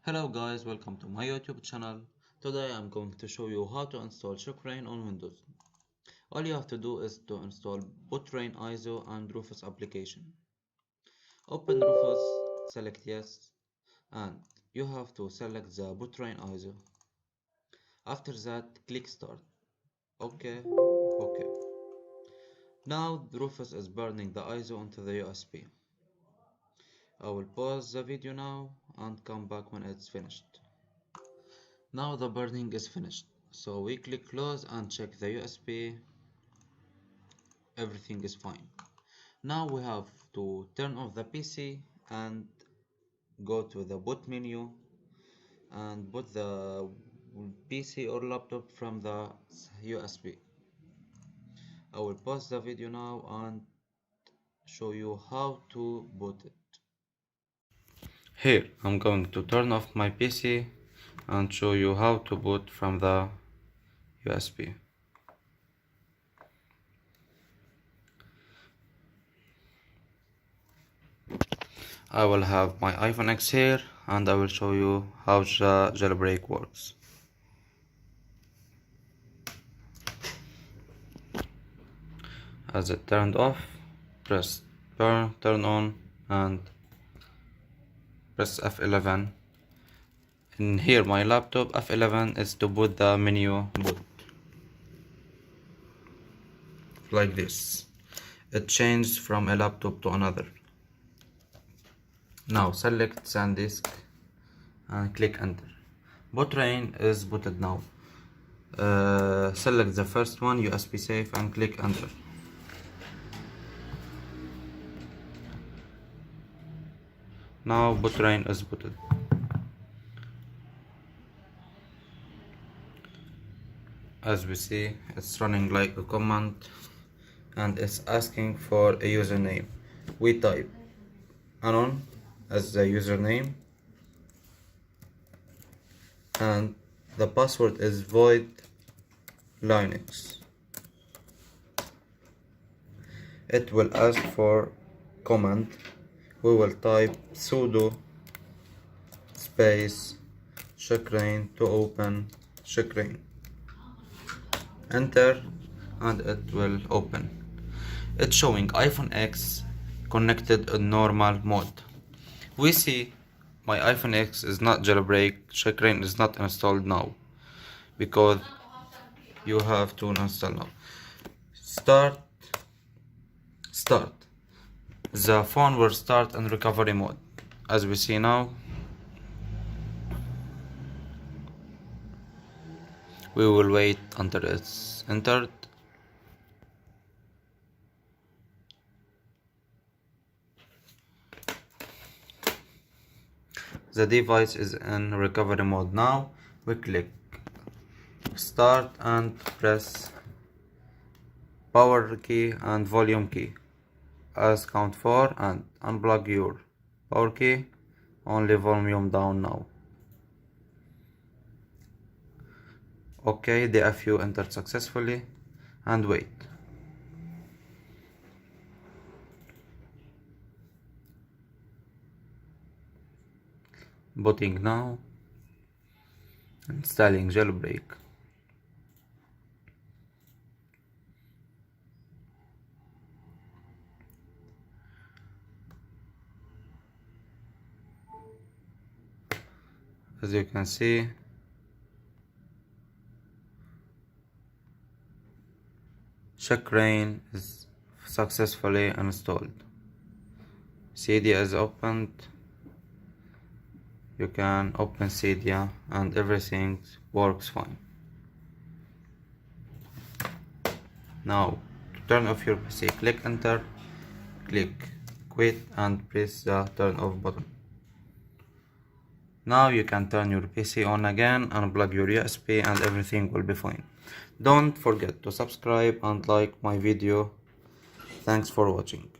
Hello guys, welcome to my YouTube channel. Today I'm going to show you how to install Checkra1n on Windows. All you have to do is to install bootra1n ISO and Rufus application. Open Rufus, select yes, and you have to select the bootra1n ISO. After that, click start. Okay. Now Rufus is burning the ISO onto the USB. I will pause the video now and come back when it's finished. Now the burning is finished, so we click close and check the USB. Everything is fine. Now we have to turn off the PC and go to the boot menu and boot the PC or laptop from the USB. I will pause the video now and show you how to boot it. Here I'm going to turn off my PC and show you how to boot from the USB. I will have my iPhone X here and I will show you how the jailbreak works. As it turned off, press turn on and press F11. In here my laptop, F11 is to boot the menu boot. Like this. It changed from a laptop to another. Now select SanDisk and click enter. bootra1n is booted now. Select the first one, USB safe, and click enter. Now bootra1n is booted. As we see, it's running like a command and it's asking for a username. We type anon as the username and the password is void Linux. It will ask for command. We will type sudo space Checkra1n to open Checkra1n. Enter and it will open. It's showing iPhone X connected in normal mode. We see my iPhone X is not jailbreak, Checkra1n is not installed now because you have to install now. Start. The phone will start in recovery mode. As we see now, we will wait until it's entered. The device is in recovery mode now. We click start and press power key and volume key as count 4 and unplug your power key, only volume down now. Okay, the FU entered successfully and wait. Booting now, installing jailbreak. As you can see, Checkra1n is successfully installed. Cydia is opened. You can open Cydia and everything works fine. Now to turn off your PC, click enter, click quit and press the turn off button. Now you can turn your PC on again and plug your USB and everything will be fine. Don't forget to subscribe and like my video. Thanks for watching.